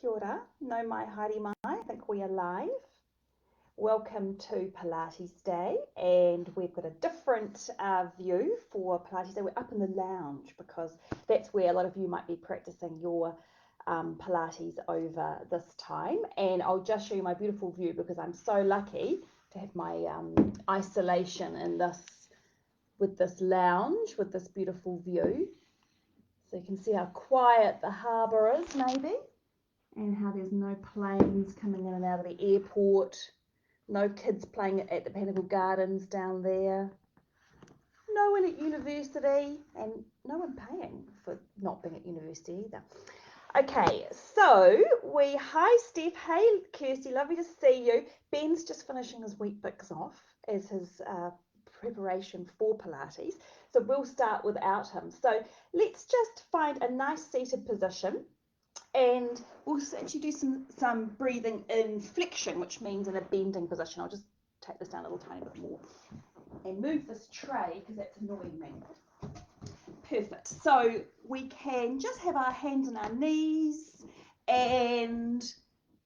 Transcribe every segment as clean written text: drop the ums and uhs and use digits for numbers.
Kia ora, no mai haere mai, I think we are live. Welcome to Pilates Day, and we've got a different view for Pilates Day. We're up in the lounge because that's where a lot of you might be practicing your Pilates over this time. And I'll just show you my beautiful view because I'm so lucky to have my isolation in this lounge with this beautiful view. So you can see how quiet the harbour is maybe, and how there's no planes coming in and out of the airport, no kids playing at the Botanical Gardens down there, no one at university, and no one paying for not being at university either. Okay, so hi Steph, hey Kirsty, lovely to see you. Ben's just finishing his Weet-Bix off as his preparation for Pilates, so we'll start without him. So let's just find a nice seated position, and we'll actually do some breathing in flexion, which means in a bending position. I'll just take this down a little tiny bit more and move this tray because that's annoying me. Perfect. So we can just have our hands on our knees and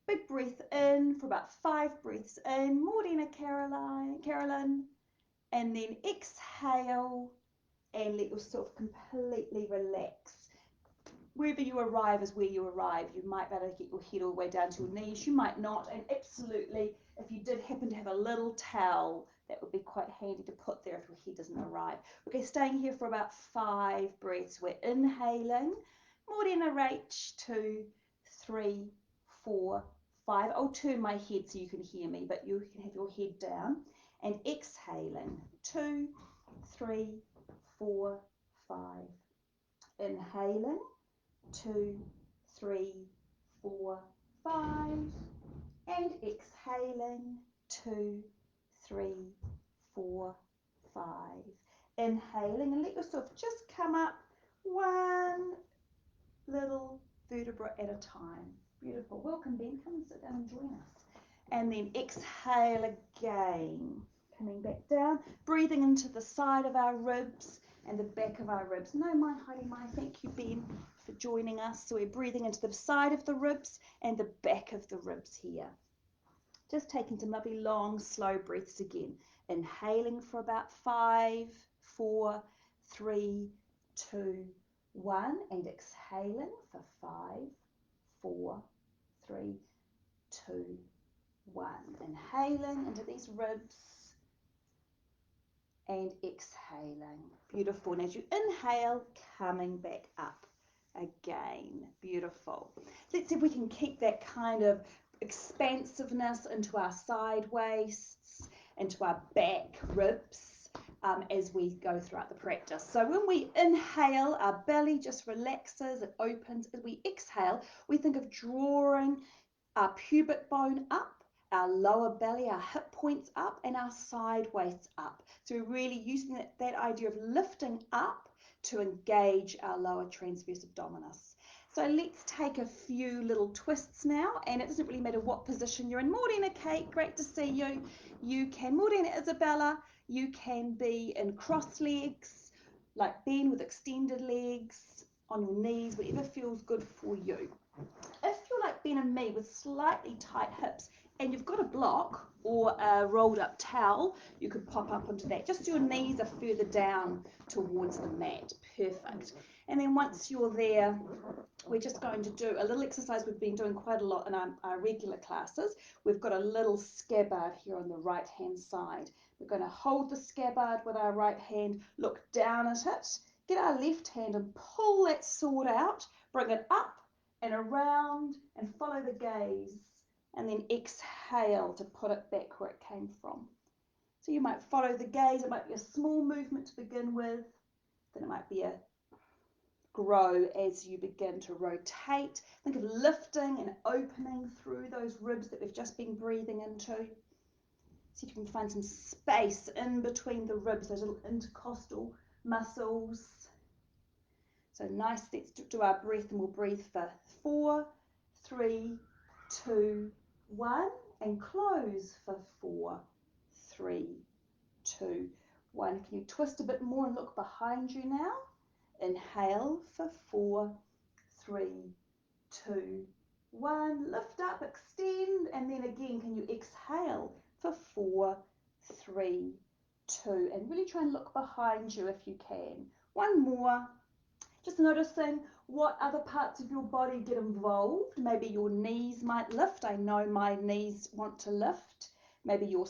big breath in for about 5 breaths in. Morena Carolyn. And then exhale and let yourself completely relax. Wherever you arrive is where you arrive. You might be able to get your head all the way down to your knees. You might not. And absolutely, if you did happen to have a little towel, that would be quite handy to put there if your head doesn't arrive. Okay, staying here for about 5 breaths. We're inhaling. Morena Rach, 2, 3, 4, 5. I'll turn my head so you can hear me, but you can have your head down. And exhaling. 2, 3, 4, 5. Inhaling. 2, 3, 4, 5, and exhaling. 2, 3, 4, 5. Inhaling, and let yourself just come up one little vertebra at a time. Beautiful. Welcome, Ben. Come and sit down and join us. And then exhale again. Coming back down, breathing into the side of our ribs and the back of our ribs. No, my haere mai. Thank you, Ben, for joining us. So we're breathing into the side of the ribs and the back of the ribs here. Just taking some lovely long, slow breaths again. Inhaling for about 5, 4, 3, 2, 1, and exhaling for 5, 4, 3, 2, 1. Inhaling into these ribs and exhaling. Beautiful. And as you inhale, coming back up again. Beautiful. Let's see if we can keep that kind of expansiveness into our side waists, into our back ribs as we go throughout the practice. So when we inhale, our belly just relaxes, it opens. As we exhale, we think of drawing our pubic bone up, our lower belly, our hip points up, and our side waists up. So we're really using that idea of lifting up to engage our lower transverse abdominis. So let's take a few little twists now, and it doesn't really matter what position you're in. Morena Kate, great to see you. You can, Morena Isabella, you can be in cross legs, like Ben with extended legs, on your knees, whatever feels good for you. If you're like Ben and me with slightly tight hips and you've got a block or a rolled up towel, you could pop up onto that. Just your knees are further down towards the mat. Perfect. And then once you're there, we're just going to do a little exercise we've been doing quite a lot in our regular classes. We've got a little scabbard here on the right hand side. We're going to hold the scabbard with our right hand, look down at it, get our left hand and pull that sword out, bring it up and around and follow the gaze, and then exhale to put it back where it came from. So you might follow the gaze. It might be a small movement to begin with, then it might be a grow as you begin to rotate. Think of lifting and opening through those ribs that we've just been breathing into. See if you can find some space in between the ribs, those little intercostal muscles. So nice, let's do our breath, and we'll breathe for 4, 3, 2, 1, and close for 4, 3, 2, 1. Can you twist a bit more and look behind you now? Inhale for 4, 3, 2, 1, lift up, extend, and then again, can you exhale for 4, 3, 2, and really try and look behind you if you can. One more. Just noticing what other parts of your body get involved. Maybe your knees might lift. I know my knees want to lift. Maybe your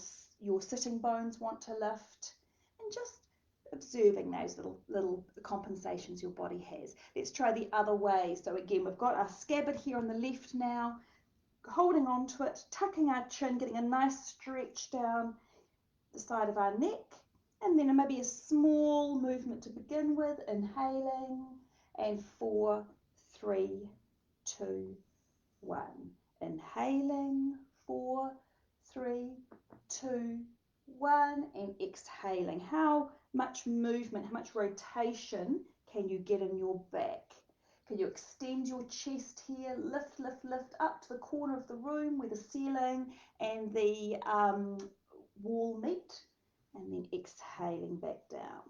sitting bones want to lift. And just observing those little compensations your body has. Let's try the other way. So again, we've got our scabbard here on the left now, holding on to it, tucking our chin, getting a nice stretch down the side of our neck, and then maybe a small movement to begin with, inhaling, and 4, 3, 2, 1. Inhaling, 4, 3, 2, 1, and exhaling. How much movement, how much rotation can you get in your back? Can you extend your chest here? Lift, lift, lift up to the corner of the room where the ceiling and the wall meet, and then exhaling back down.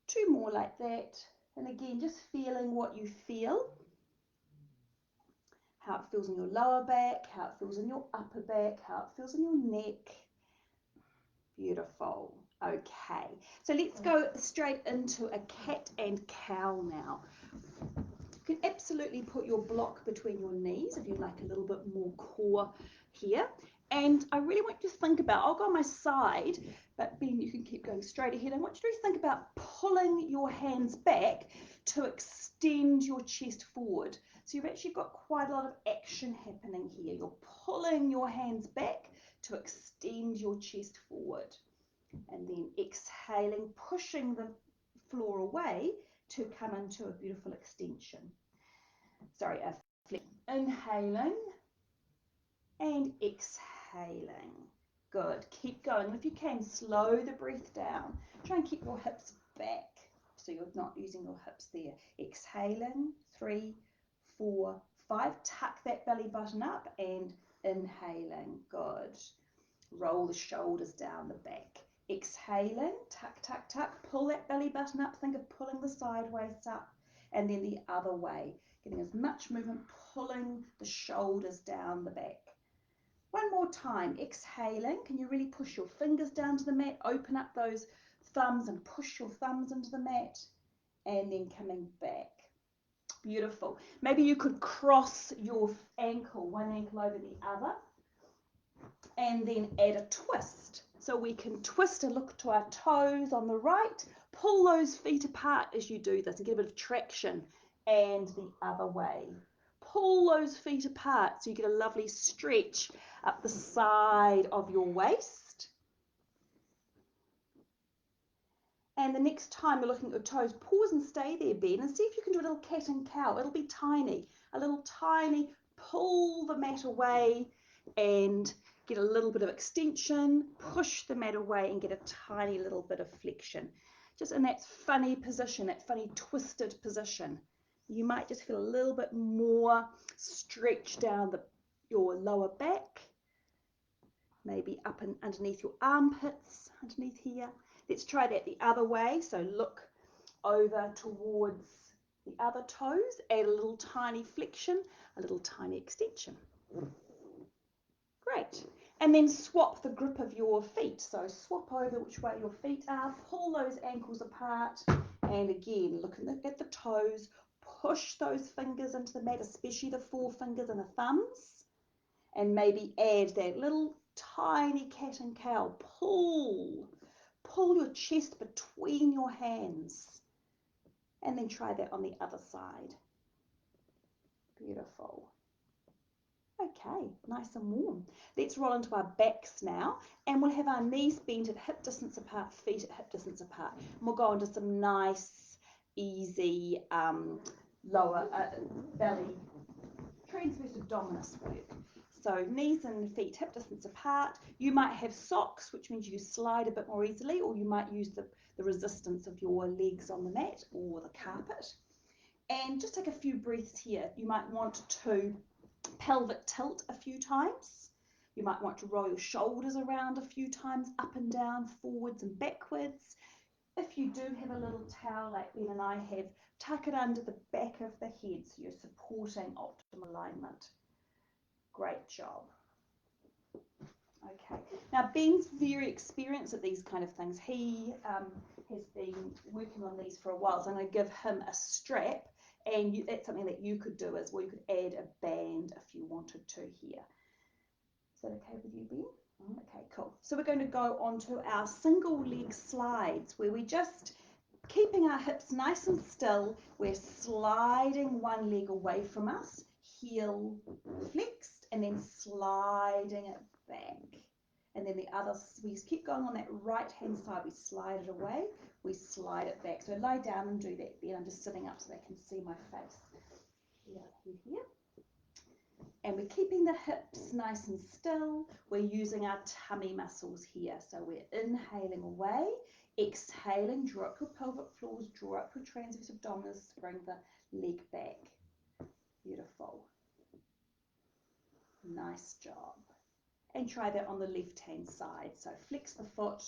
2 more like that, and again just feeling what you feel, how it feels in your lower back, how it feels in your upper back, how it feels in your neck. Beautiful. Okay, so let's go straight into a cat and cow now. You can absolutely put your block between your knees if you'd like a little bit more core here. And I really want you to think about, I'll go on my side, but Ben, you can keep going straight ahead. I want you to think about pulling your hands back to extend your chest forward. So you've actually got quite a lot of action happening here. You're pulling your hands back to extend your chest forward. And then exhaling, pushing the floor away to come into a beautiful extension. Sorry, a flexion. Inhaling and exhaling. Good. Keep going. And if you can, slow the breath down. Try and keep your hips back so you're not using your hips there. Exhaling. 3, 4, 5. Tuck that belly button up and inhaling. Good. Roll the shoulders down the back. Exhaling. Tuck, tuck, tuck. Pull that belly button up. Think of pulling the side waist up, and then the other way. Getting as much movement, pulling the shoulders down the back. One more time, exhaling. Can you really push your fingers down to the mat? Open up those thumbs and push your thumbs into the mat, and then coming back. Beautiful. Maybe you could cross your ankle, one ankle over the other, and then add a twist. So we can twist and look to our toes on the right, pull those feet apart as you do this and get a bit of traction, and the other way. Pull those feet apart so you get a lovely stretch up the side of your waist. And the next time you're looking at your toes, pause and stay there, Ben, and see if you can do a little cat and cow. It'll be tiny, a little tiny, pull the mat away and get a little bit of extension, push the mat away and get a tiny little bit of flexion. Just in that funny position, that funny twisted position. You might just feel a little bit more stretch down your lower back, maybe up and underneath your armpits, underneath here. Let's try that the other way. So look over towards the other toes, add a little tiny flexion, a little tiny extension. Great. And then swap the grip of your feet. So swap over which way your feet are, pull those ankles apart, and again, looking at the toes, push those fingers into the mat, especially the forefingers and the thumbs, and maybe add that little tiny cat and cow. Pull your chest between your hands, and then try that on the other side. Beautiful. Okay, nice and warm. Let's roll into our backs now, and we'll have our knees bent at hip distance apart, feet at hip distance apart. And we'll go into some nice, easy lower belly transverse abdominis work. So knees and feet hip distance apart. You might have socks, which means you slide a bit more easily, or you might use the resistance of your legs on the mat or the carpet. And just take a few breaths here. You might want to pelvic tilt a few times. You might want to roll your shoulders around a few times, up and down, forwards and backwards. If you do have a little towel like Ben and I have, tuck it under the back of the head so you're supporting optimal alignment. Great job. Okay, now Ben's very experienced at these kind of things. He has been working on these for a while, so I'm going to give him a strap, and that's something that you could do as well. You could add a band if you wanted to here. Is that okay with you, Ben? Okay, cool. So we're going to go on to our single leg slides where we just keeping our hips nice and still. We're sliding one leg away from us, heel flexed, and then sliding it back. And then the other, we keep going on that right hand side, we slide it away, we slide it back. So lie down and do that, Ben. I'm just sitting up so they can see my face. Here. And we're keeping the hips nice and still. We're using our tummy muscles here. So we're inhaling away, exhaling, draw up your pelvic floors, draw up your transverse abdominis, bring the leg back. Beautiful. Nice job. And try that on the left hand side. So flex the foot,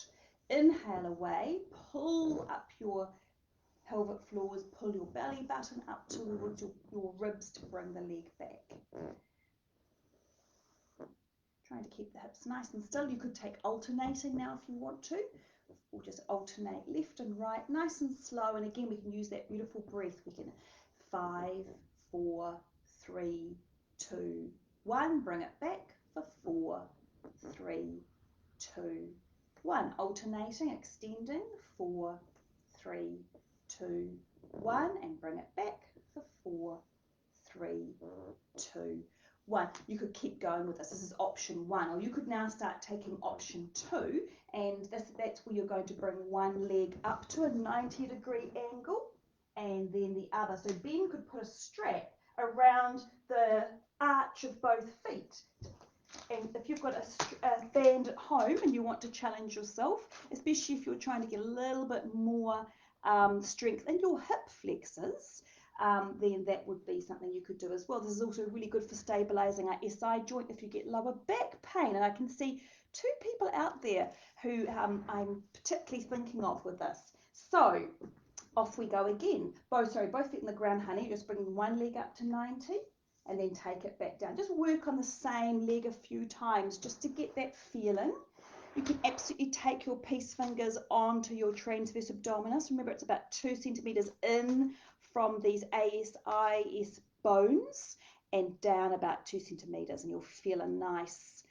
inhale away, pull up your pelvic floors, pull your belly button up towards your ribs to bring the leg back. Trying to keep the hips nice and still. You could take alternating now if you want to, or just alternate left and right, nice and slow. And again, we can use that beautiful breath. We can 5, 4, 3, 2, 1. Bring it back for 4, 3, 2, 1. Alternating, extending. 4, 3, 2, 1. And bring it back for 4, 3, 2, 1. You could keep going with this. This is option 1, or you could now start taking option 2, and that's where you're going to bring one leg up to a 90-degree angle and then the other. So Ben could put a strap around the arch of both feet. And if you've got a band at home and you want to challenge yourself, especially if you're trying to get a little bit more strength in your hip flexors, then that would be something you could do as well. This is also really good for stabilizing our SI joint if you get lower back pain. And I can see 2 people out there who I'm particularly thinking of with this. So off we go again. Both feet in the ground, honey. Just bringing one leg up to 90 and then take it back down. Just work on the same leg a few times just to get that feeling. You can absolutely take your peace fingers onto your transverse abdominis. Remember, it's about 2 centimeters in from these ASIS bones and down about 2 centimeters, and you'll feel a nice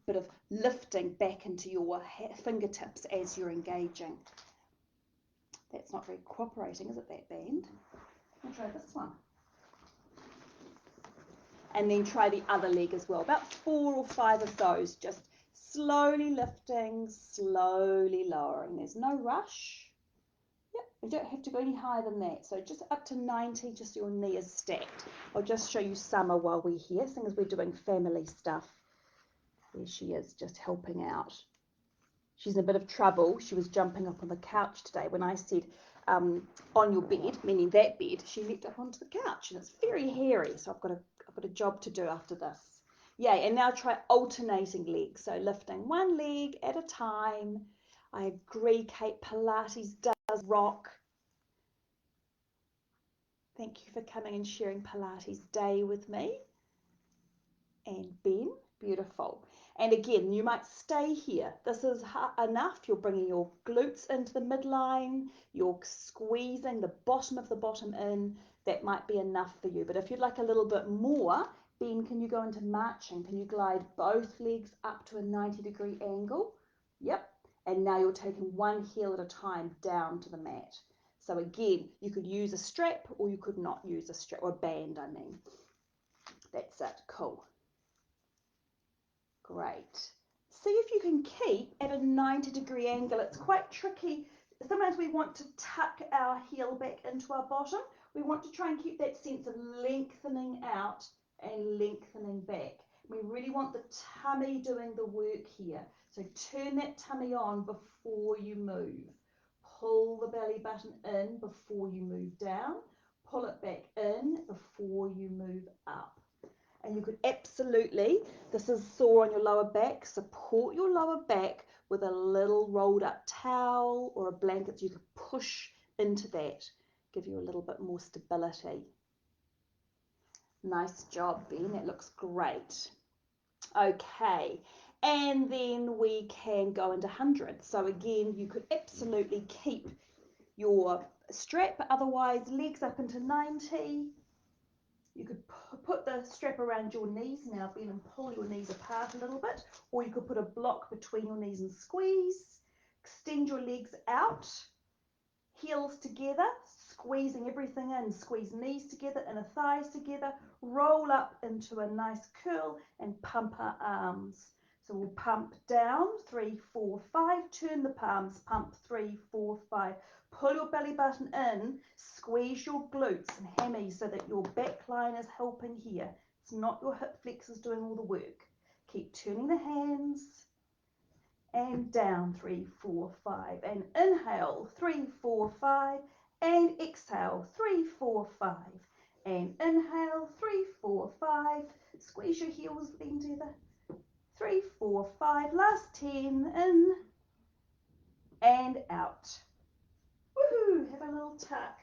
bit of lifting back into your fingertips as you're engaging. That's not very cooperating, is it, that band? I'll try this one. And then try the other leg as well. About 4 or 5 of those, just slowly lifting, slowly lowering. There's no rush. Yep, you don't have to go any higher than that. So just up to 90, just your knee is stacked. I'll just show you Summer while we're here, seeing as we're doing family stuff. There she is, just helping out. She's in a bit of trouble. She was jumping up on the couch today. When I said on your bed, meaning that bed, she leapt up onto the couch, and it's very hairy. So I've got a job to do after this. Yay! And now try alternating legs. So lifting one leg at a time. I agree, Kate. Pilates does rock. Thank you for coming and sharing Pilates Day with me. And Ben, beautiful. And again, you might stay here. This is enough. You're bringing your glutes into the midline. You're squeezing the bottom of the bottom in. That might be enough for you. But if you'd like a little bit more, Ben, can you go into marching? Can you glide both legs up to a 90-degree angle? Yep. And now you're taking one heel at a time down to the mat. So again, you could use a strap or you could not use a strap, or a band, I mean. That's it. Cool. Great. See if you can keep at a 90-degree angle. It's quite tricky. Sometimes we want to tuck our heel back into our bottom. We want to try and keep that sense of lengthening out and lengthening back. We really want the tummy doing the work here. So turn that tummy on before you move. Pull the belly button in before you move down. Pull it back in before you move up. And you could absolutely, this is sore on your lower back, support your lower back with a little rolled up towel or a blanket, so you could push into that, give you a little bit more stability. Nice job, Ben, that looks great. Okay, and then we can go into hundreds. So again, you could absolutely keep your strap, but otherwise legs up into 90. You could put the strap around your knees now, Ben, and pull your knees apart a little bit, or you could put a block between your knees and squeeze. Extend your legs out, heels together, squeezing everything in. Squeeze knees together, inner thighs together, roll up into a nice curl and pump our arms. So we'll pump down, 3, 4, 5, turn the palms, pump 3, 4, 5. Pull your belly button in, squeeze your glutes and hammies so that your back line is helping here. It's not your hip flexors doing all the work. Keep turning the hands and down, 3, 4, 5. And inhale, 3, 4, 5. And exhale, 3, 4, 5. And inhale, 3, 4, 5. Squeeze your heels in together. 3, 4, 5. Last 10. In and out. Woohoo! Have a little tuck.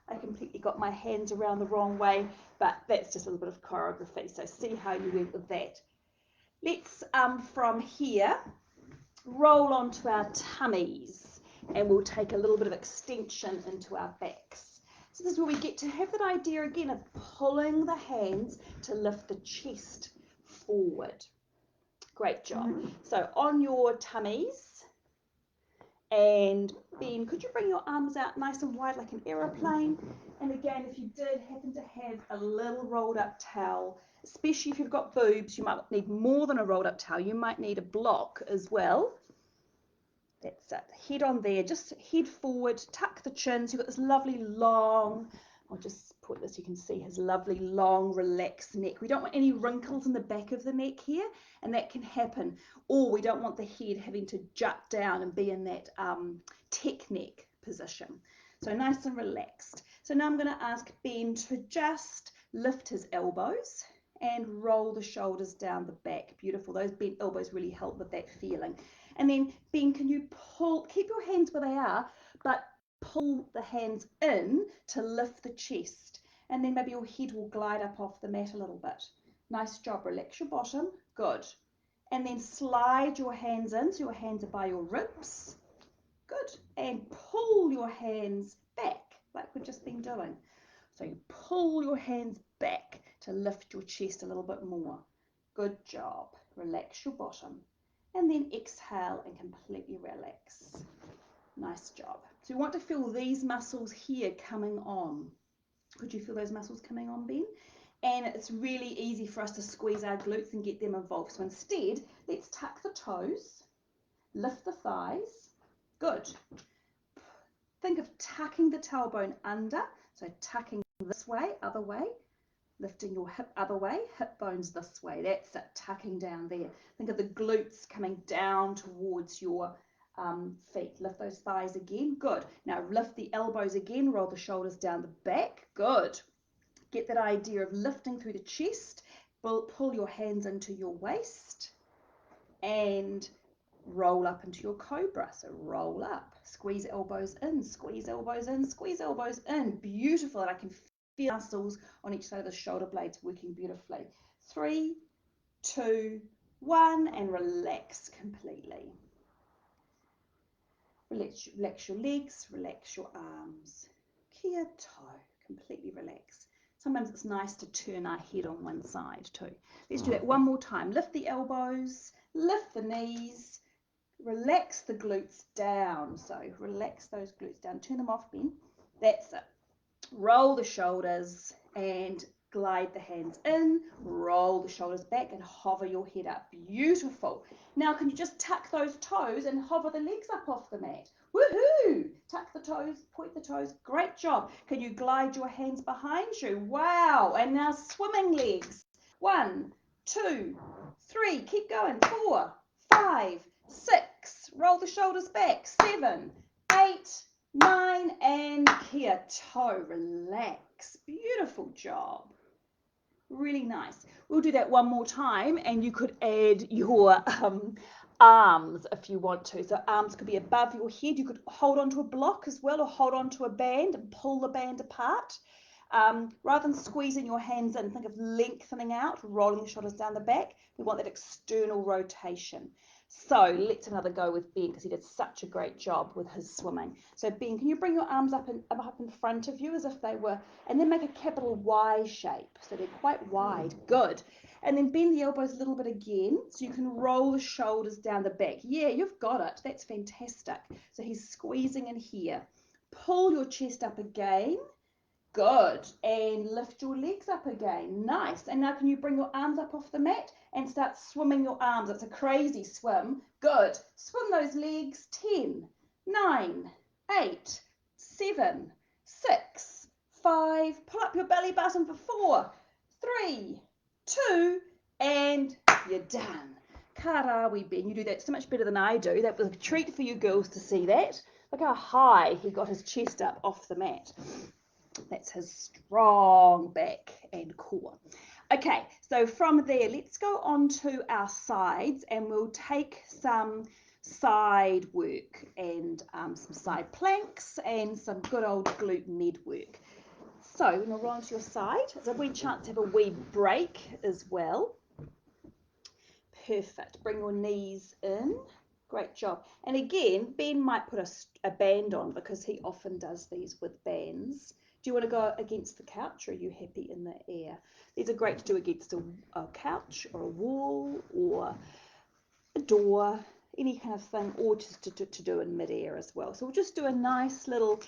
I completely got my hands around the wrong way, but that's just a little bit of choreography. So see how you went with that. Let's, from here, roll onto our tummies, and we'll take a little bit of extension into our backs. So this is where we get to have that idea again of pulling the hands to lift the chest forward. Great job. So on your tummies, and Ben, could you bring your arms out nice and wide like an aeroplane? And again, if you did happen to have a little rolled up towel, especially if you've got boobs, you might need more than a rolled up towel. You might need a block as well. That's it. Head on there, just head forward, tuck the chin. So you've got this lovely long, I'll just put this, you can see his lovely long relaxed neck. We don't want any wrinkles in the back of the neck here, and that can happen. Or we don't want the head having to jut down and be in that tech neck position. So nice and relaxed. So now I'm going to ask Ben to just lift his elbows and roll the shoulders down the back. Beautiful. Those bent elbows really help with that feeling. And then, Ben, can you pull, keep your hands where they are, but pull the hands in to lift the chest. And then maybe your head will glide up off the mat a little bit. Nice job. Relax your bottom. Good. And then slide your hands in, so your hands are by your ribs. Good. And pull your hands back, like we've just been doing. So you pull your hands back to lift your chest a little bit more. Good job. Relax your bottom. And then exhale and completely relax. Nice job. So you want to feel these muscles here coming on. Could you feel those muscles coming on, Ben? And it's really easy for us to squeeze our glutes and get them involved. So instead, let's tuck the toes, lift the thighs. Good. Think of tucking the tailbone under. So tucking this way, other way. Lifting your hip other way, hip bones this way. That's it, tucking down there. Think of the glutes coming down towards your feet. Lift those thighs again. Good. Now lift the elbows again. Roll the shoulders down the back. Good. Get that idea of lifting through the chest. Pull your hands into your waist and roll up into your cobra. So roll up. Squeeze elbows in. Squeeze elbows in. Squeeze elbows in. Beautiful. And I can feel muscles on each side of the shoulder blades working beautifully. 3, 2, 1, and relax completely. Relax your legs, relax your arms. Kia toe, completely relax. Sometimes it's nice to turn our head on one side too. Let's do that one more time. Lift the elbows, lift the knees, relax the glutes down. So relax those glutes down. Turn them off, Ben. That's it. Roll the shoulders and glide the hands in, roll the shoulders back and hover your head up. Beautiful. Now can you just tuck those toes and hover the legs up off the mat? Woohoo! Tuck the toes, point the toes. Great job. Can you glide your hands behind you? Wow. And now swimming legs. 1, 2, 3. Keep going. 4, 5, 6. Roll the shoulders back. 7, 8, 9, and kia toe, relax. Beautiful job. Really nice. We'll do that one more time, and you could add your arms if you want to. So arms could be above your head. You could hold onto a block as well, or hold onto a band and pull the band apart. Rather than squeezing your hands in, think of lengthening out, rolling the shoulders down the back. We want that external rotation. So let's have another go with Ben, because he did such a great job with his swimming. So Ben, can you bring your arms up in front of you as if they were, and then make a capital Y shape. So they're quite wide. Good. And then bend the elbows a little bit again, so you can roll the shoulders down the back. Yeah, you've got it. That's fantastic. So he's squeezing in here. Pull your chest up again. Good. And lift your legs up again. Nice. And now can you bring your arms up off the mat and start swimming your arms? It's a crazy swim. Good. Swim those legs. 10, 9, 8, 7, 6, 5. Pull up your belly button for 4, 3, 2, and you're done. Karawi Ben. You do that so much better than I do. That was a treat for you girls to see that. Look how high he got his chest up off the mat. That's his strong back and core. Okay, so from there, let's go on to our sides, and we'll take some side work and some side planks and some good old glute med work. So we're going to roll onto your side. It's a wee chance to have a wee break as well. Perfect. Bring your knees in. Great job. And again, Ben might put a band on, because he often does these with bands. Do you want to go against the couch, or are you happy in the air? These are great to do against a couch or a wall or a door, any kind of thing, or just to do in mid-air as well. So we'll just do a nice little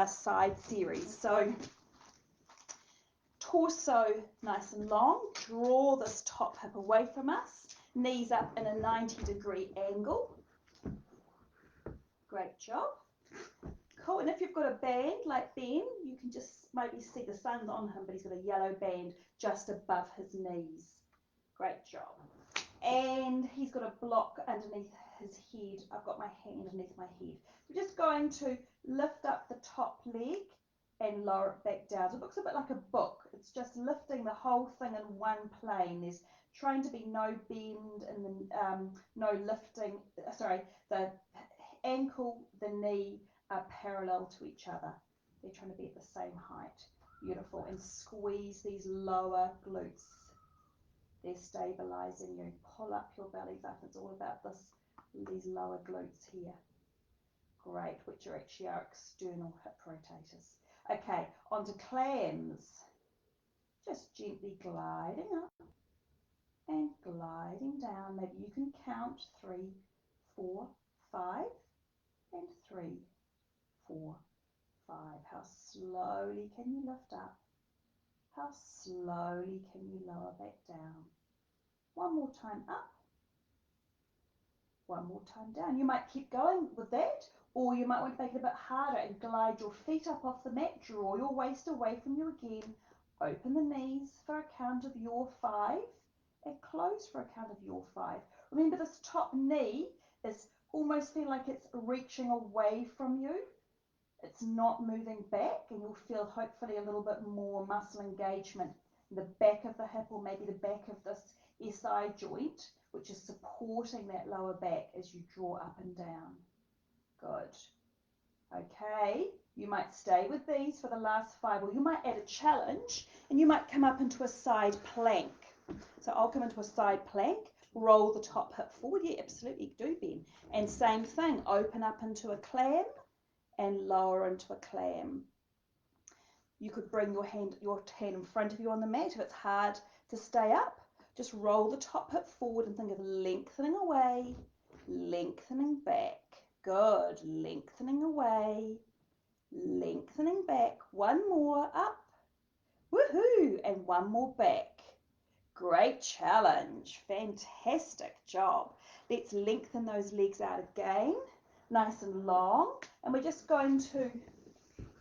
side series. So torso nice and long. Draw this top hip away from us. Knees up in a 90-degree angle. Great job. Cool. And if you've got a band like Ben, you can just maybe see the sun's on him, but he's got a yellow band just above his knees. Great job. And he's got a block underneath his head. I've got my hand underneath my head. We're just going to lift up the top leg and lower it back down. So it looks a bit like a book. It's just lifting the whole thing in one plane. There's trying to be no bend and no lifting. Sorry, the ankle, the knee are parallel to each other. They're trying to be at the same height. Beautiful. And squeeze these lower glutes. They're stabilizing you. Pull up your belly button. It's all about these lower glutes here. Great, which are actually our external hip rotators. Okay, onto clams. Just gently gliding up and gliding down. Maybe you can count 3, 4, 5, and 3, 4, 5. How slowly can you lift up? How slowly can you lower back down? One more time up. One more time down. You might keep going with that, or you might want to make it a bit harder and glide your feet up off the mat. Draw your waist away from you again. Open the knees for a count of your 5 and close for a count of your 5. Remember, this top knee is almost feeling like it's reaching away from you. It's not moving back, and you'll feel hopefully a little bit more muscle engagement in the back of the hip, or maybe the back of this SI joint, which is supporting that lower back as you draw up and down. Good. Okay, you might stay with these for the last 5, or you might add a challenge, and you might come up into a side plank. So I'll come into a side plank, roll the top hip forward. Yeah, absolutely do, Ben. And same thing, open up into a clam and lower into a clam. You could bring your hand in front of you on the mat if it's hard to stay up. Just roll the top hip forward and think of lengthening away, lengthening back. Good. Lengthening away, lengthening back. One more up. Woohoo! And one more back. Great challenge. Fantastic job. Let's lengthen those legs out again, nice and long. And we're just going to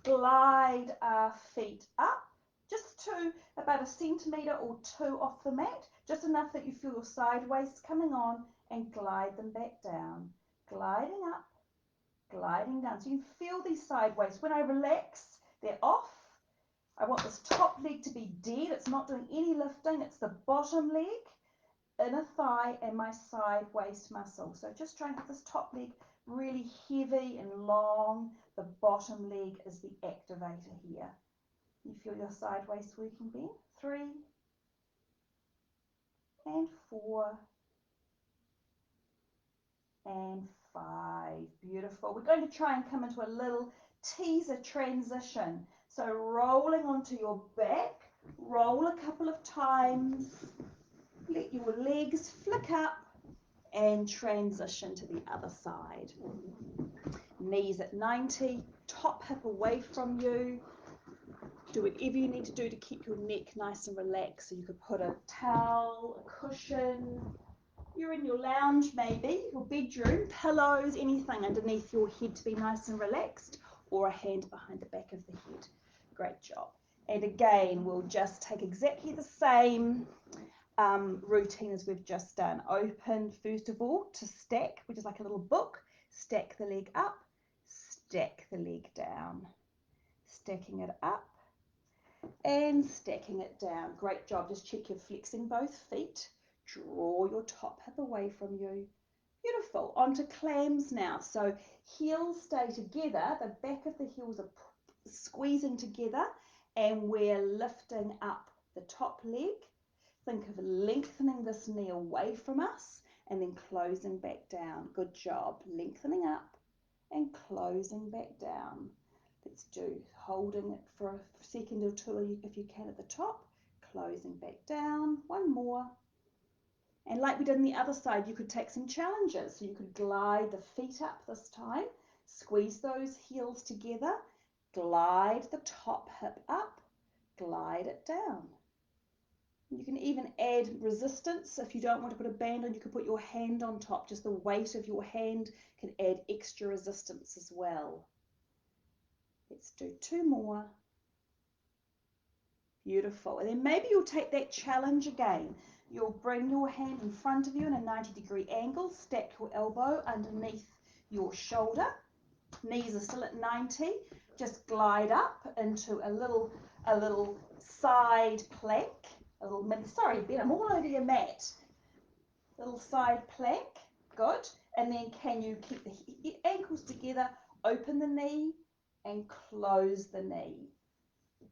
glide our feet up just to about 1 centimetre or 2 off the mat, just enough that you feel your side waist coming on, and glide them back down. Gliding up, gliding down. So you can feel these side waists. When I relax, they're off. I want this top leg to be dead. It's not doing any lifting. It's the bottom leg. inner thigh and my side waist muscle. So just try and get this top leg really heavy and long. The bottom leg is the activator here. You feel your side waist working there. 3 and 4 and 5. Beautiful. We're going to try and come into a little teaser transition. So rolling onto your back, roll a couple of times, let your legs flick up and transition to the other side. Knees at 90, top hip away from you. Do whatever you need to do to keep your neck nice and relaxed. So you could put a towel, a cushion, you're in your lounge maybe, your bedroom, pillows, anything underneath your head to be nice and relaxed, or a hand behind the back of the head. Great job. And again, we'll just take exactly the same routine as we've just done. Open first of all to stack, which is like a little book. Stack the leg up, stack the leg down, stacking it up and stacking it down. Great job. Just check you're flexing both feet. Draw your top hip away from you. Beautiful. Onto clams now. So heels stay together. The back of the heels are squeezing together and we're lifting up the top leg. Think of lengthening this knee away from us and then closing back down. Good job. Lengthening up and closing back down. Let's do holding it for a second or two if you can at the top, closing back down. One more. And like we did on the other side, you could take some challenges. So you could glide the feet up this time, squeeze those heels together, glide the top hip up, glide it down. You can even add resistance. If you don't want to put a band on, you can put your hand on top. Just the weight of your hand can add extra resistance as well. Let's do 2 more. Beautiful. And then maybe you'll take that challenge again. You'll bring your hand in front of you in a 90-degree angle, stack your elbow underneath your shoulder. Knees are still at 90. Just glide up into a little side plank. Sorry, Ben, I'm all over your mat. Little side plank. Good. And then can you keep the ankles together, open the knee and close the knee.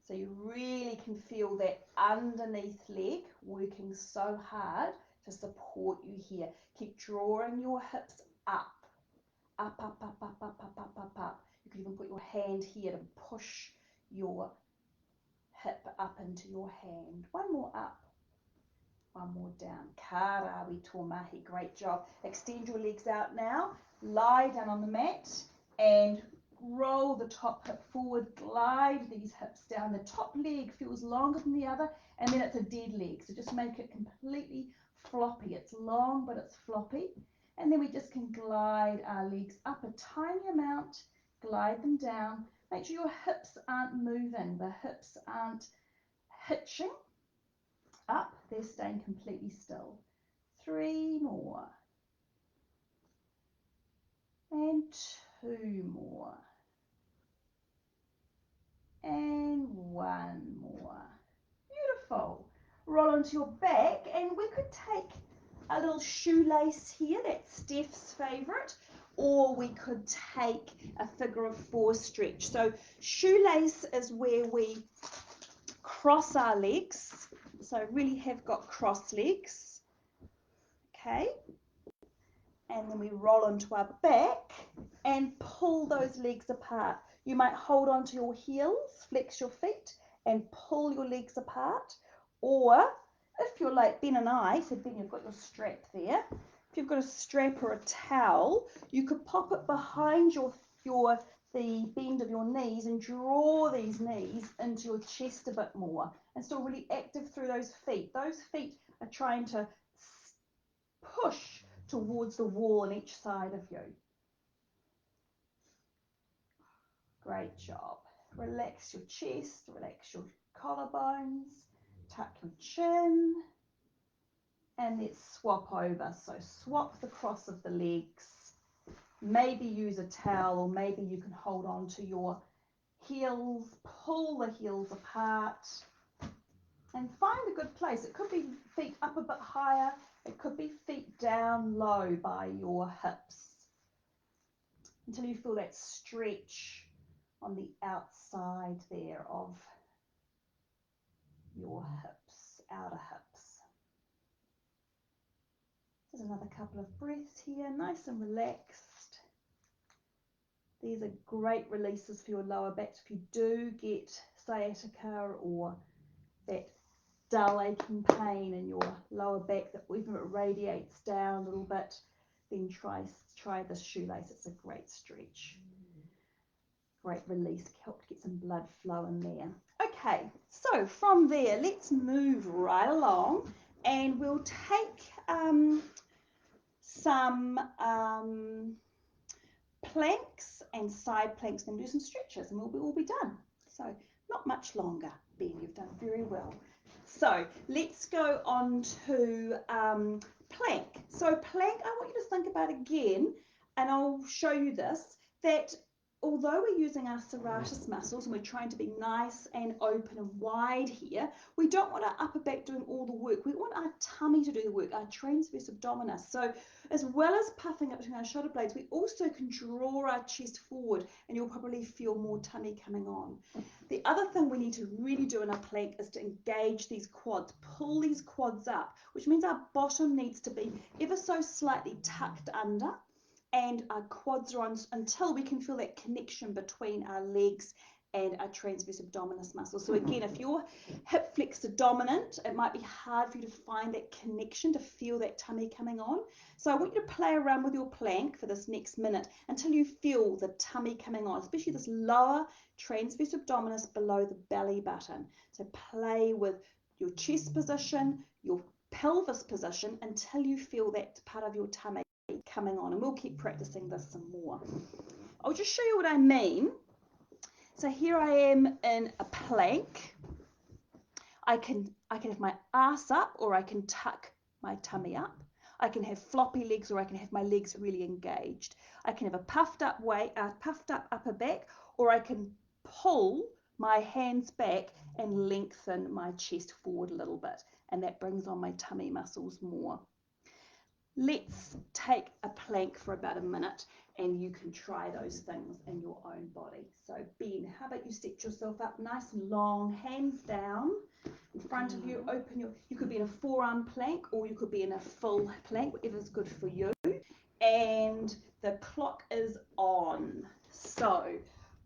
So you really can feel that underneath leg working so hard to support you here. Keep drawing your hips up, up, up, up, up, up, up, up, up, up. You can even put your hand here to push your hip up into your hand. One more up, one more down. Karawi tomahi, great job. Extend your legs out now. Lie down on the mat and roll the top hip forward, glide these hips down. The top leg feels longer than the other, and then it's a dead leg. So just make it completely floppy. It's long, but it's floppy. And then we just can glide our legs up a tiny amount, glide them down. Make sure your hips aren't moving. The hips aren't hitching up. They're staying completely still. 3 more. And 2 more. And 1 more. Beautiful. Roll onto your back, and we could take a little shoelace here. That's Steph's favourite. Or we could take a figure of 4 stretch. So shoelace is where we cross our legs. So really have got cross legs. Okay. And then we roll onto our back and pull those legs apart. You might hold onto your heels, flex your feet, and pull your legs apart. Or if you're like Ben and I, so Ben, you've got your strap there. If you've got a strap or a towel, you could pop it behind the bend of your knees and draw these knees into your chest a bit more and still really active through those feet. Those feet are trying to push towards the wall on each side of you. Great job. Relax your chest, relax your collarbones, tuck your chin, and let's swap over. So swap the cross of the legs. Maybe use a towel, or maybe you can hold on to your heels, pull the heels apart, And find a good place. It could be feet up a bit higher. It could be feet down low by your hips until you feel that stretch on the outside there of your hips, outer hips. Just another couple of breaths here, nice and relaxed. These are great releases for your lower back. If you do get sciatica or that dull aching pain in your lower back that even if it radiates down a little bit, then try this shoelace. It's a great stretch, great release, help to get some blood flow in there. Okay, so from there, let's move right along and we'll take some planks and side planks and do some stretches and we'll be done. So not much longer. Ben, you've done very well. So let's go on to plank. So plank, I want you to think about again, and I'll show you this, that although we're using our serratus muscles and we're trying to be nice and open and wide here, we don't want our upper back doing all the work. We want our tummy to do the work, our transverse abdominis. So as well as puffing up between our shoulder blades, we also can draw our chest forward and you'll probably feel more tummy coming on. The other thing we need to really do in a plank is to engage these quads, pull these quads up, which means our bottom needs to be ever so slightly tucked under and our quads are on until we can feel that connection between our legs and our transverse abdominis muscle. So again, if you're hip flexor dominant, it might be hard for you to find that connection, to feel that tummy coming on. So I want you to play around with your plank for this next minute until you feel the tummy coming on, especially this lower transverse abdominis below the belly button. So play with your chest position, your pelvis position until you feel that part of your tummy coming on, and we'll keep practicing this some more. I'll just show you what I mean. So here I am in a plank. I can have my ass up or I can tuck my tummy up. I can have floppy legs or I can have my legs really engaged. I can have a puffed up upper back, or I can pull my hands back and lengthen my chest forward a little bit, and that brings on my tummy muscles more. Let's take a plank for about a minute and you can try those things in your own body. So Ben, how about you set yourself up nice and long, hands down in front of you, you could be in a forearm plank or you could be in a full plank, whatever's good for you. And the clock is on. So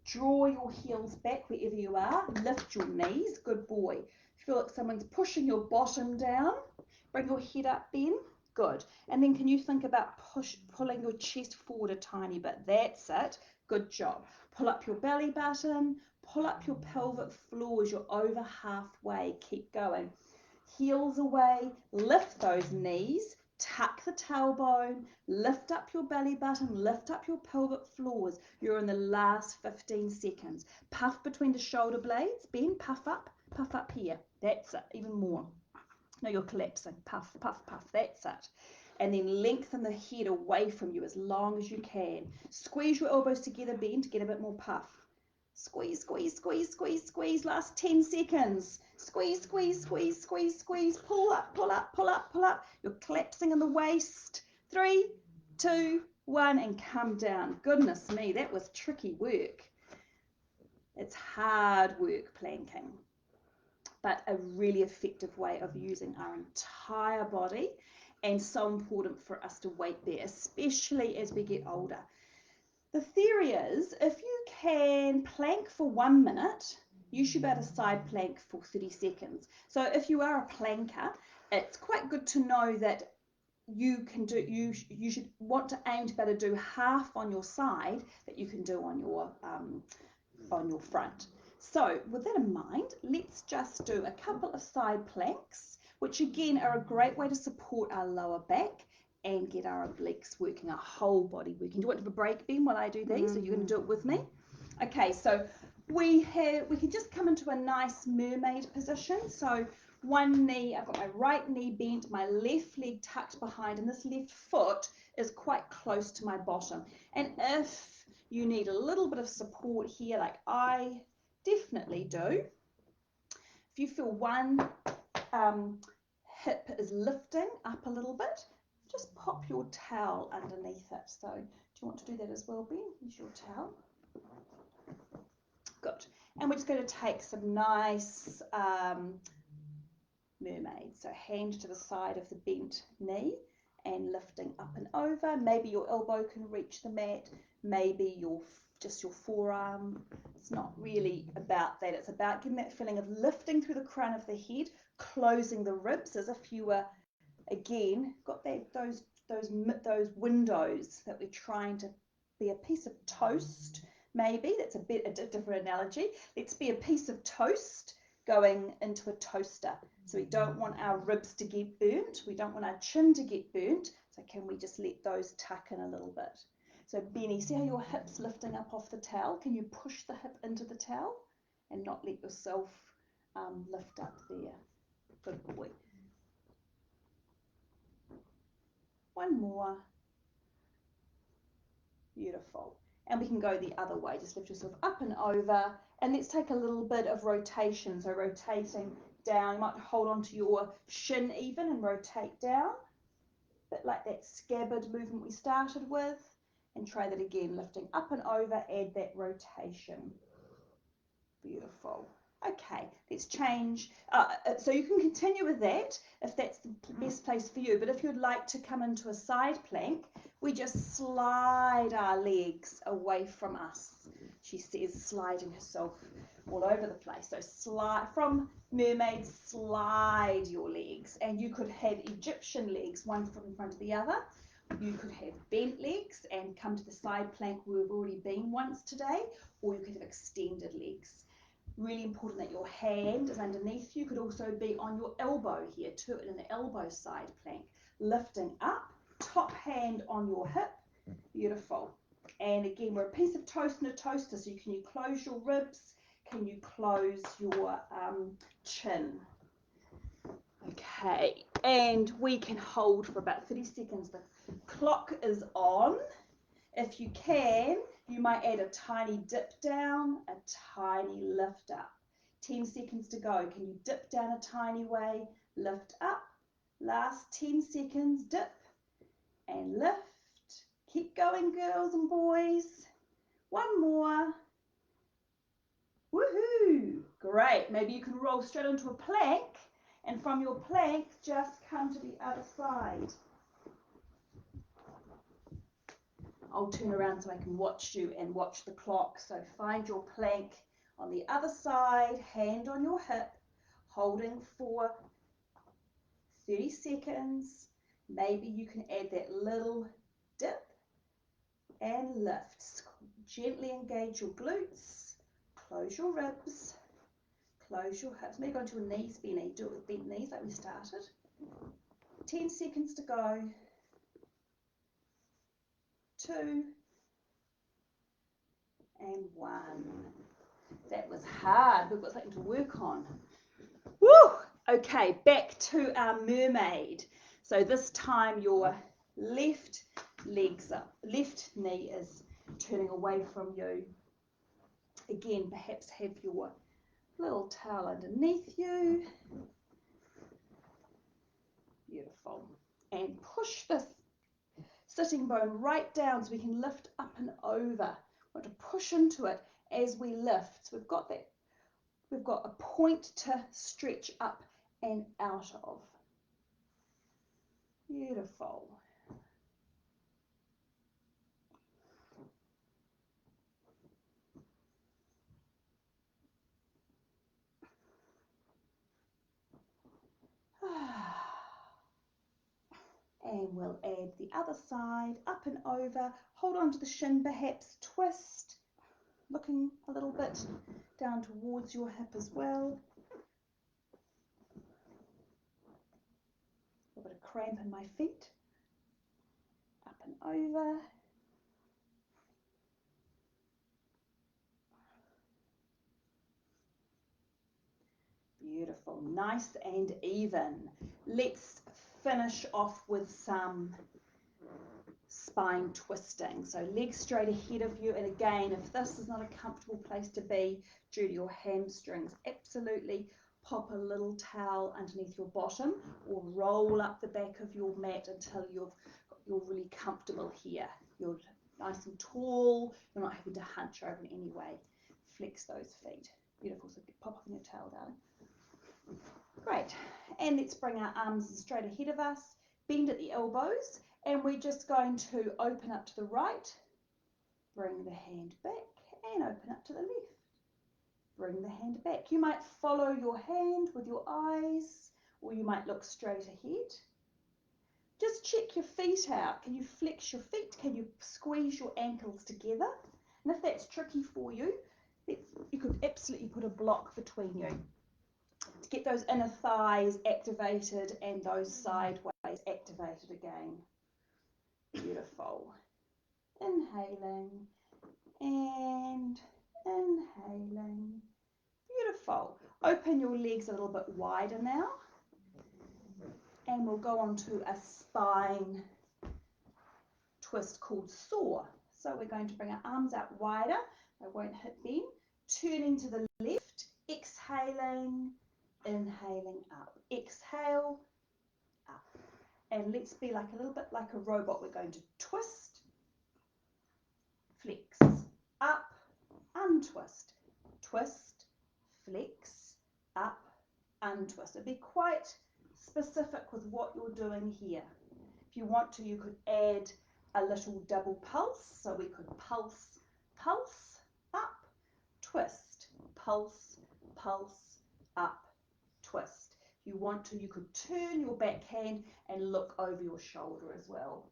draw your heels back wherever you are, lift your knees, good boy. Feel like someone's pushing your bottom down, bring your head up, Ben. Good. And then can you think about pulling your chest forward a tiny bit? That's it. Good job. Pull up your belly button, pull up your pelvic floor as you're over halfway. Keep going. Heels away, lift those knees, tuck the tailbone, lift up your belly button, lift up your pelvic floors. You're in the last 15 seconds. Puff between the shoulder blades. Ben, puff up here. That's it. Even more. No, you're collapsing. Puff, puff, puff. That's it. And then lengthen the head away from you as long as you can. Squeeze your elbows together, Ben, to get a bit more puff. Squeeze, squeeze, squeeze, squeeze, squeeze. Last 10 seconds. Squeeze, squeeze, squeeze, squeeze, squeeze. Pull up, pull up, pull up, pull up. You're collapsing in the waist. 3, 2, 1, and come down. Goodness me, that was tricky work. It's hard work planking, but a really effective way of using our entire body, and so important for us to wait there, especially as we get older. The theory is if you can plank for 1 minute, you should be able to side plank for 30 seconds. So if you are a planker, it's quite good to know that you should want to aim to be able to do half on your side that you can do on your front. So with that in mind, let's just do a couple of side planks, which again are a great way to support our lower back and get our obliques working, our whole body working. Do you want to have a break, Ben, while I do these? So you're going to do it with me? Okay, so we can just come into a nice mermaid position. So one knee, I've got my right knee bent, my left leg tucked behind, and this left foot is quite close to my bottom. And if you need a little bit of support here, like I definitely do, If you feel one hip is lifting up a little bit, just pop your towel underneath it. So do you want to do that as well, Ben? Use your towel. Good. And we're just going to take some nice mermaids. So hand to the side of the bent knee and lifting up and over. Maybe your elbow can reach the mat. Maybe just your forearm. It's not really about that. It's about getting that feeling of lifting through the crown of the head, closing the ribs as if you were, again, got those windows that we're trying to be a piece of toast. Maybe that's a different analogy. Let's be a piece of toast going into a toaster. So we don't want our ribs to get burnt. We don't want our chin to get burnt. So can we just let those tuck in a little bit? So Benny, see how your hip's lifting up off the towel? Can you push the hip into the towel and not let yourself lift up there? Good boy. One more. Beautiful. And we can go the other way. Just lift yourself up and over. And let's take a little bit of rotation. So rotating down. You might hold on to your shin even and rotate down. A bit like that scabbard movement we started with. And try that again. Lifting up and over. Add that rotation. Beautiful. Okay, let's change. So you can continue with that if that's the best place for you. But if you'd like to come into a side plank, we just slide our legs away from us. She says, sliding herself all over the place. So slide from mermaid, slide your legs. And you could have Egyptian legs, one foot in front of the other. You could have bent legs and come to the side plank where we've already been once today, or you could have extended legs. Really important that your hand is underneath you. Could also be on your elbow here too, in an elbow side plank. Lifting up, top hand on your hip. Beautiful. And again, we're a piece of toast and a toaster. So can you close your ribs? Can you close your chin? Okay, and we can hold for about 30 seconds. The clock is on. If you can, you might add a tiny dip down, a tiny lift up. 10 seconds to go. Can you dip down a tiny way, lift up? Last 10 seconds, dip and lift. Keep going, girls and boys. One more. Woohoo! Great. Maybe you can roll straight into a plank, and from your plank, just come to the other side. I'll turn around so I can watch you and watch the clock. So find your plank on the other side, hand on your hip, holding for 30 seconds. Maybe you can add that little dip and lift. Gently engage your glutes, close your ribs, close your hips. Maybe go into your knees, Benny. Do it with bent knees like we started. 10 seconds to go. 2 and 1. That was hard. We've got something to work on. Woo! Okay, back to our mermaid. So this time your left knee is turning away from you. Again, perhaps have your little towel underneath you. Beautiful. And push this sitting bone right down so we can lift up and over. We want to push into it as we lift. So we've got a point to stretch up and out of. Beautiful. And we'll add the other side, up and over. Hold on to the shin, perhaps twist, looking a little bit down towards your hip as well. A bit of cramp in my feet. Up and over. Beautiful, nice and even. Let's finish off with some spine twisting. So legs straight ahead of you, and again, if this is not a comfortable place to be due to your hamstrings, absolutely pop a little towel underneath your bottom or roll up the back of your mat until you're really comfortable here. You're nice and tall, you're not having to hunch over in any way. Flex those feet. Beautiful. So pop up in your towel, darling. Great. And let's bring our arms straight ahead of us, bend at the elbows, and we're just going to open up to the right, bring the hand back, and open up to the left. Bring the hand back. You might follow your hand with your eyes, or you might look straight ahead. Just check your feet out. Can you flex your feet? Can you squeeze your ankles together? And if that's tricky for you, you could absolutely put a block between you to get those inner thighs activated and those sideways activated again. Beautiful. Inhaling and inhaling. Beautiful. Open your legs a little bit wider now. And we'll go on to a spine twist called saw. So we're going to bring our arms out wider. They won't hit them. Turning to the left. Exhaling. Inhaling up. Exhale. Up. And let's be like a little bit like a robot. We're going to twist. Flex. Up. Untwist. Twist. Flex. Up. Untwist. And be quite specific with what you're doing here. If you want to, you could add a little double pulse. So we could pulse, pulse, up, twist, pulse, pulse, up, twist. If you want to, you could turn your backhand and look over your shoulder as well.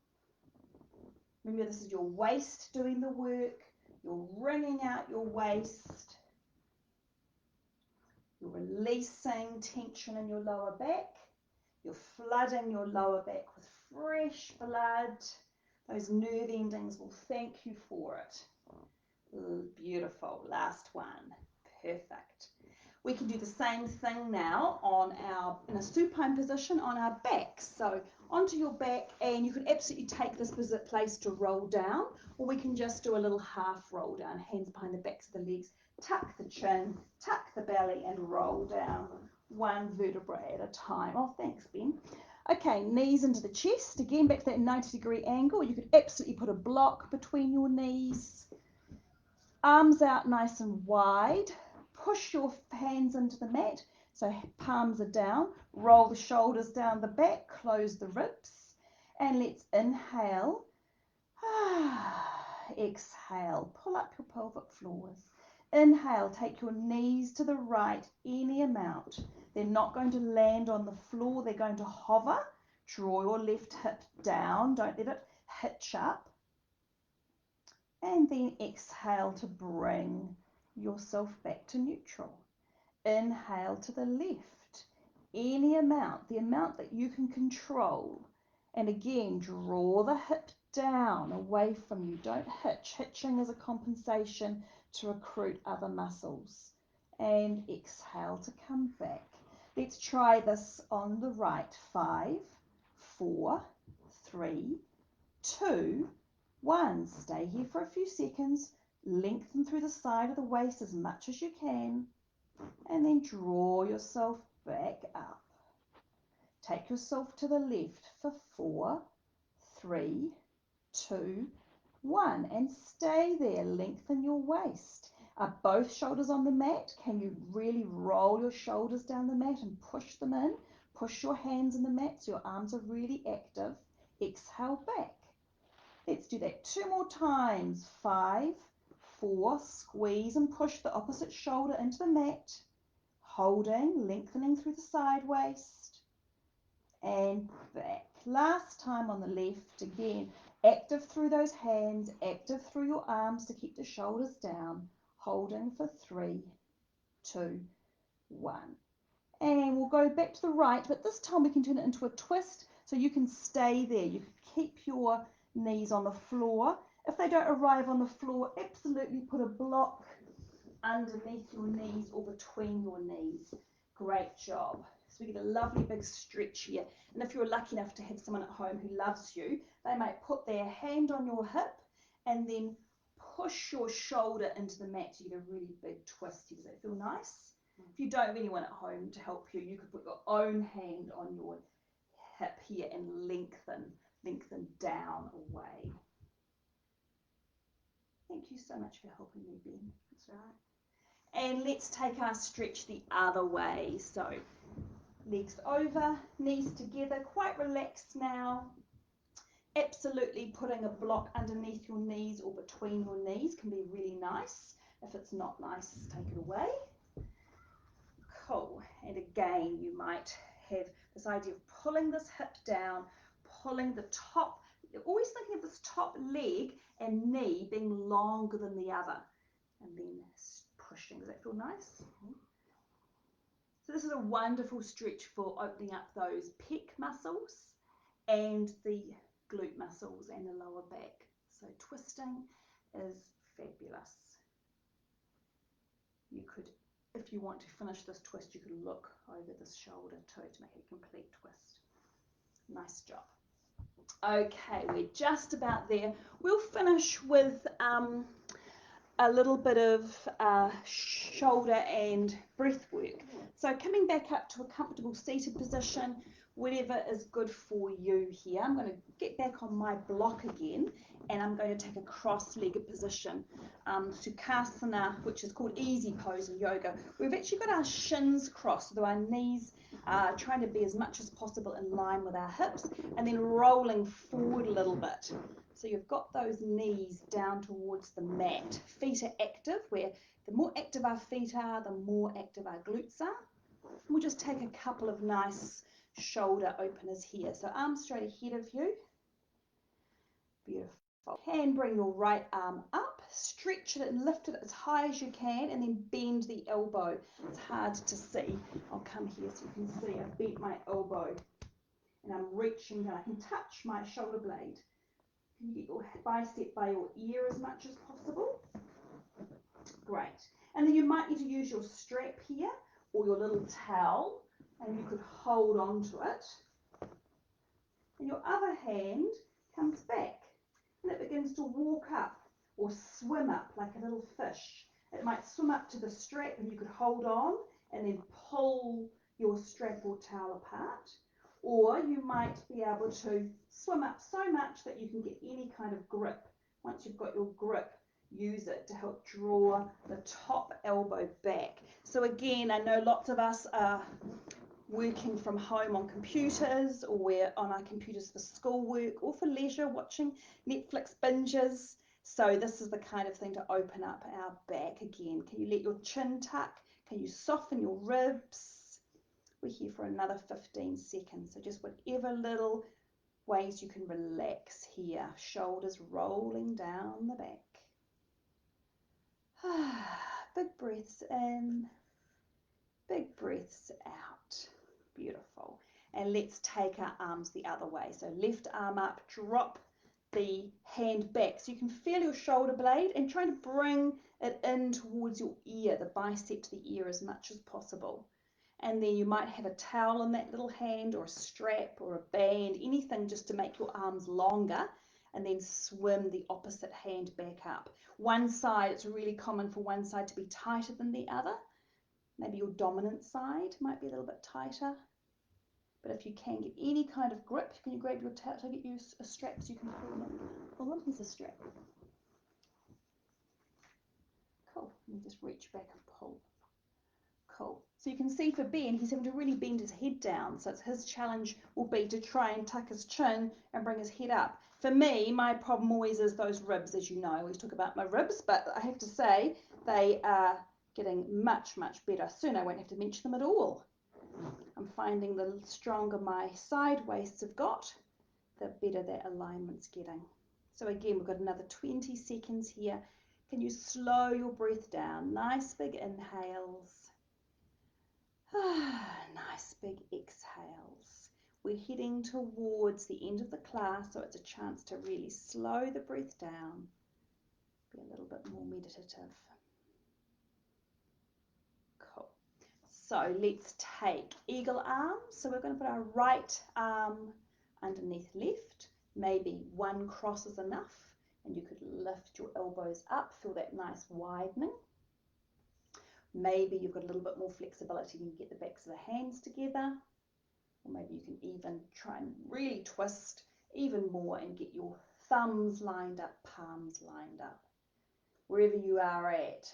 Remember, this is your waist doing the work. You're wringing out your waist. You're releasing tension in your lower back. You're flooding your lower back with fresh blood. Those nerve endings will thank you for it. Beautiful. Last one. Perfect. We can do the same thing now in a supine position on our backs. So onto your back, and you can absolutely take this place to roll down, or we can just do a little half roll down, hands behind the backs of the legs, tuck the chin, tuck the belly, and roll down one vertebrae at a time. Oh, thanks, Ben. Okay, knees into the chest. Again, back to that 90-degree angle. You could absolutely put a block between your knees. Arms out nice and wide. Push your hands into the mat. So palms are down. Roll the shoulders down the back. Close the ribs. And let's inhale. Exhale. Pull up your pelvic floors. Inhale. Take your knees to the right any amount. They're not going to land on the floor. They're going to hover. Draw your left hip down. Don't let it hitch up. And then exhale to bring yourself back to neutral. Inhale to the left. Any amount, the amount that you can control. And again, draw the hip down away from you. Don't hitch. Hitching is a compensation to recruit other muscles. And exhale to come back. Let's try this on the right. 5, 4, 3, 2, 1. Stay here for a few seconds. Lengthen through the side of the waist as much as you can. And then draw yourself back up. Take yourself to the left for 4, 3, 2, 1. And stay there. Lengthen your waist. Are both shoulders on the mat? Can you really roll your shoulders down the mat and push them in? Push your hands in the mat so your arms are really active. Exhale back. Let's do that 2 more times. 5, 4, squeeze and push the opposite shoulder into the mat. Holding, lengthening through the side waist. And back. Last time on the left, again, active through those hands, active through your arms to keep the shoulders down. Holding for 3, 2, 1. And we'll go back to the right, but this time we can turn it into a twist so you can stay there. You can keep your knees on the floor. If they don't arrive on the floor, absolutely put a block underneath your knees or between your knees. Great job. So we get a lovely big stretch here. And if you're lucky enough to have someone at home who loves you, they might put their hand on your hip and then push your shoulder into the mat so you get a really big twist. Does that feel nice? If you don't have anyone at home to help you, you could put your own hand on your hip here and lengthen down away. Thank you so much for helping me, Ben. That's right. And let's take our stretch the other way. So legs over, knees together, quite relaxed now. Absolutely putting a block underneath your knees or between your knees can be really nice. If it's not nice, take it away. Cool. And again, you might have this idea of pulling this hip down, pulling the top, always thinking of this top leg and knee being longer than the other, and then pushing. Does that feel nice? So this is a wonderful stretch for opening up those pec muscles and the glute muscles and the lower back. So twisting is fabulous. You could, if you want to finish this twist, you could look over this shoulder too to make it a complete twist. Nice job. Okay, we're just about there. We'll finish with a little bit of shoulder and breath work. So coming back up to a comfortable seated position, whatever is good for you here. I'm going to get back on my block again, and I'm going to take a cross-legged position, Sukhasana, which is called easy pose in yoga. We've actually got our shins crossed, so our knees are trying to be as much as possible in line with our hips, and then rolling forward a little bit. So you've got those knees down towards the mat. Feet are active, where the more active our feet are, the more active our glutes are. We'll just take a couple of nice shoulder openers here. So arms straight ahead of you. Beautiful. And bring your right arm up, stretch it and lift it as high as you can, and then bend the elbow. It's hard to see. I'll come here so you can see I've bent my elbow and I'm reaching down. I can touch my shoulder blade. Can you get your bicep by your ear as much as possible? Great. And then you might need to use your strap here or your little towel, and you could hold on to it. And your other hand comes back and it begins to walk up or swim up like a little fish. It might swim up to the strap and you could hold on and then pull your strap or towel apart. Or you might be able to swim up so much that you can get any kind of grip. Once you've got your grip, use it to help draw the top elbow back. So again, I know lots of us are working from home on computers, or we're on our computers for schoolwork or for leisure, watching Netflix binges. So this is the kind of thing to open up our back again. Can you let your chin tuck? Can you soften your ribs? We're here for another 15 seconds. So just whatever little ways you can relax here. Shoulders rolling down the back. Big breaths in, big breaths out. Beautiful. And let's take our arms the other way. So left arm up, drop the hand back so you can feel your shoulder blade and try to bring it in towards your ear, the bicep to the ear as much as possible. And then you might have a towel in that little hand, or a strap or a band, anything just to make your arms longer, and then swim the opposite hand back up. One side, it's really common for one side to be tighter than the other. Maybe your dominant side might be a little bit tighter. But if you can get any kind of grip, can you grab your towel? So get you a strap so you can pull them. Hold on, here's a strap. Cool. And just reach back and pull. Cool. So you can see for Ben, he's having to really bend his head down. So his challenge will be to try and tuck his chin and bring his head up. For me, my problem always is those ribs, as you know. I always talk about my ribs, but I have to say they are getting much, much better. Soon I won't have to mention them at all. I'm finding the stronger my side waists have got, the better that alignment's getting. So again, we've got another 20 seconds here. Can you slow your breath down? Nice big inhales. Nice big exhales. We're heading towards the end of the class, so it's a chance to really slow the breath down, be a little bit more meditative. Cool. So let's take eagle arms. So we're going to put our right arm underneath left. Maybe one cross is enough, and you could lift your elbows up, feel that nice widening. Maybe you've got a little bit more flexibility when you get the backs of the hands together, or maybe you can even try and really twist even more and get your thumbs lined up, palms lined up. Wherever you are at,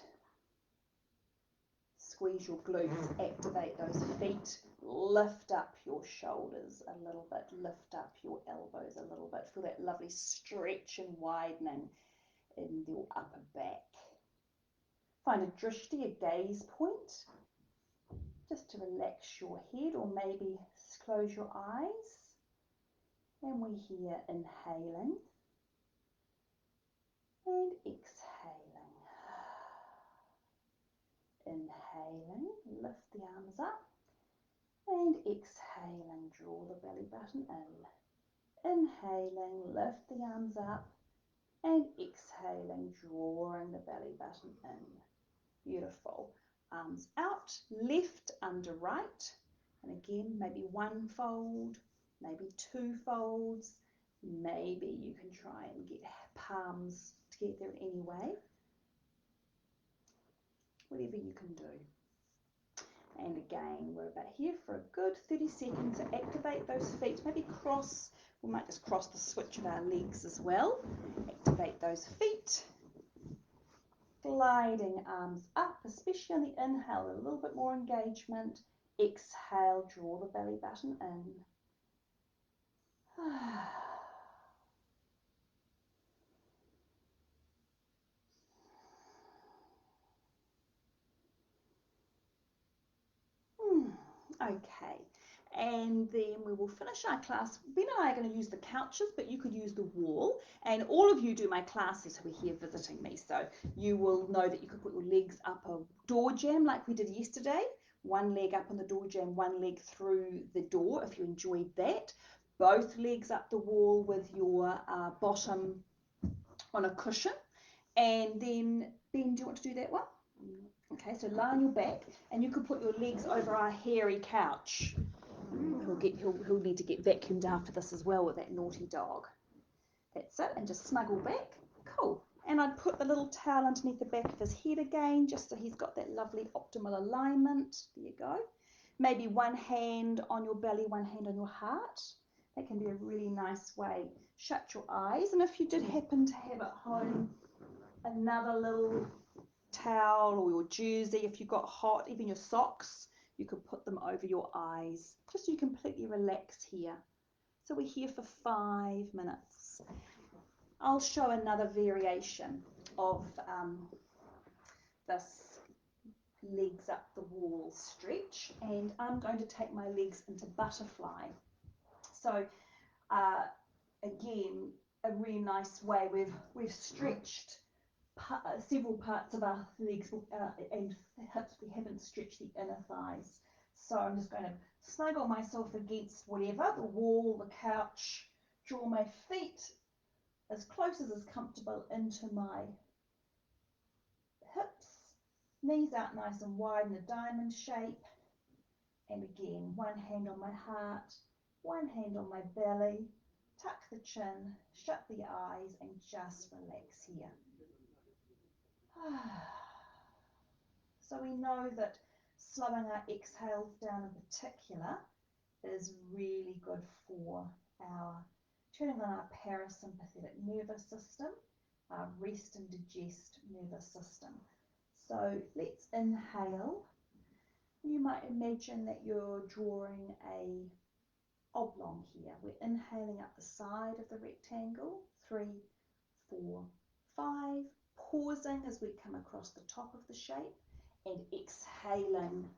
squeeze your glutes, activate those feet, lift up your shoulders a little bit, lift up your elbows a little bit. Feel that lovely stretch and widening in your upper back. Find a drishti, a gaze point, just to relax your head, or maybe close your eyes. And we hear inhaling and exhaling. Inhaling, lift the arms up, and exhaling, draw the belly button in. Inhaling, lift the arms up, and exhaling, drawing the belly button in. Beautiful. Arms out, left under right, and again, maybe one fold, maybe two folds. Maybe you can try and get palms together anyway. Whatever you can do. And again, we're about here for a good 30 seconds to activate those feet. Maybe cross, we might just cross the switch of our legs as well. Activate those feet. Gliding arms up, especially on the inhale, a little bit more engagement. Exhale, draw the belly button in. Okay, and then we will finish our class. Ben and I are going to use the couches, but you could use the wall. And all of you do my classes who are here visiting me, so you will know that you could put your legs up a door jamb like we did yesterday. One leg up on the door jamb, one leg through the door if you enjoyed that. Both legs up the wall with your bottom on a cushion. And then, Ben, do you want to do that one? Okay, so lie on your back, and you could put your legs over our hairy couch. He'll need to get vacuumed after this as well with that naughty dog. That's it, and just snuggle back. Cool. And I'd put the little towel underneath the back of his head again, just so he's got that lovely optimal alignment. There you go. Maybe one hand on your belly, one hand on your heart. That can be a really nice way. Shut your eyes, and if you did happen to have at home another little towel or your jersey, if you got hot, even your socks, you could put them over your eyes, just so you completely relax here. So we're here for 5 minutes. I'll show another variation of this legs up the wall stretch, and I'm going to take my legs into butterfly. So again, a really nice way. We've stretched several parts of our legs and hips. We haven't stretched the inner thighs. So I'm just going to snuggle myself against whatever, the wall, the couch, draw my feet as close as is comfortable into my hips, knees out nice and wide in a diamond shape. And again, one hand on my heart, one hand on my belly, tuck the chin, shut the eyes, and just relax here. So we know that slowing our exhales down in particular is really good for our turning on our parasympathetic nervous system, our rest and digest nervous system. So let's inhale. You might imagine that you're drawing a oblong here. We're inhaling up the side of the rectangle, 3, 4, 5, pausing as we come across the top of the shape, and exhaling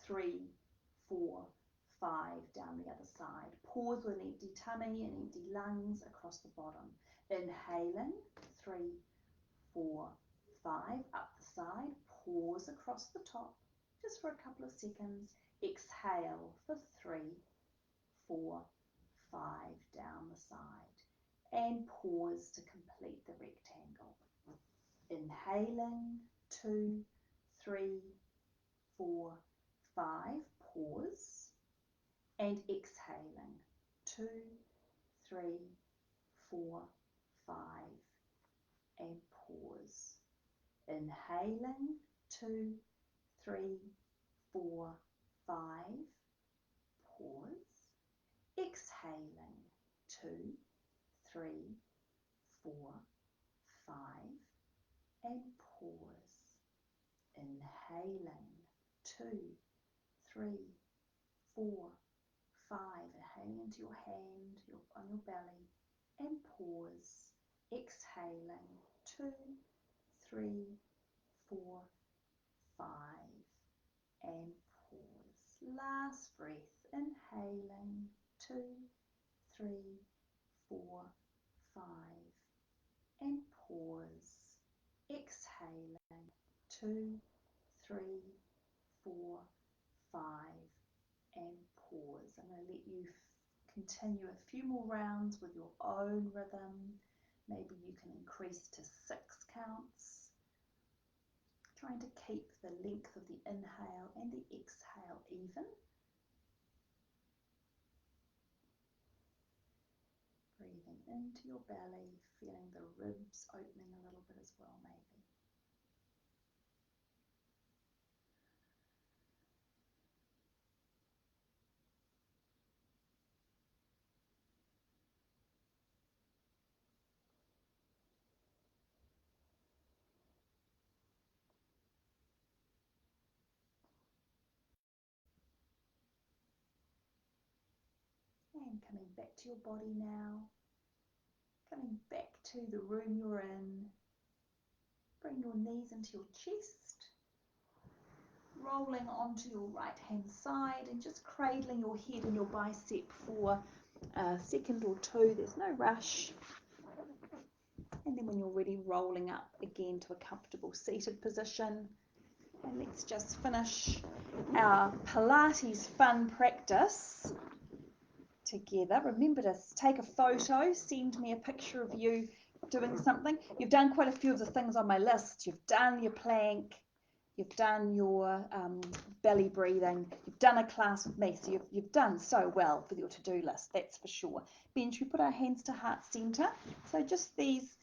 3, 4, 5 down the other side. Pause with an empty tummy and empty lungs across the bottom. Inhaling 3, 4, 5 up the side. Pause across the top just for a couple of seconds. Exhale for 3, 4, 5 down the side, and pause to complete the rectangle. Inhaling 2, 3, 4, 5, pause, and exhaling 2, 3, 4, 5, and pause. Inhaling 2, 3, 4, 5, pause, exhaling, 2, 3, 4, 5, and pause, inhaling, 2, 3, 4, 5, inhaling into your hand, on your belly, and pause, exhaling, 2, 3, 4, 5, and pause. Last breath, inhaling, 2, 3, 4, 5, and pause. Exhaling, 2, 3, 4, 5, and pause. I'm going to let you continue a few more rounds with your own rhythm. Maybe you can increase to 6 counts. Trying to keep the length of the inhale and the exhale even. Breathing into your belly, feeling the ribs opening a little bit as well, maybe. And coming back to your body now. Coming back to the room you're in. Bring your knees into your chest. Rolling onto your right hand side and just cradling your head in your bicep for a second or two. There's no rush. And then when you're ready, rolling up again to a comfortable seated position. And let's just finish our Pilates fun practice together. Remember to take a photo, send me a picture of you doing something. You've done quite a few of the things on my list. You've done your plank, you've done your belly breathing, you've done a class with me, so you've done so well for your to-do list, that's for sure. Ben, should we put our hands to heart center? So just these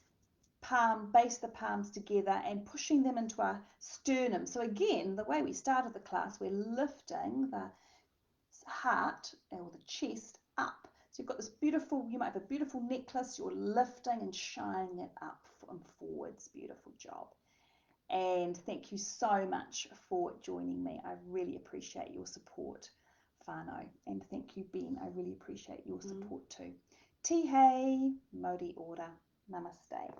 base the palms together and pushing them into our sternum. So again, the way we started the class, we're lifting the heart or the chest up. So you've got this beautiful, you might have a beautiful necklace, you're lifting and shining it up and forwards. Beautiful job. And thank you so much for joining me. I really appreciate your support, whānau. And thank you, Ben. I really appreciate your support too. Tihei, Modi Ora. Namaste.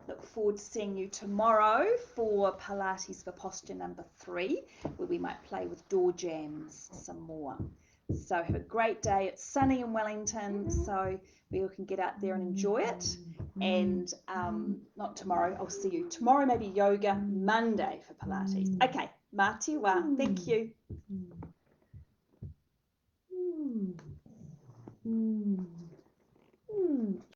Look forward to seeing you tomorrow for Pilates for posture number 3, where we might play with door jams some more. So have a great day. It's sunny in Wellington, so we all can get out there and enjoy it. And not tomorrow, I'll see you tomorrow, maybe yoga, Monday for Pilates. Okay, mā te wā. Thank you.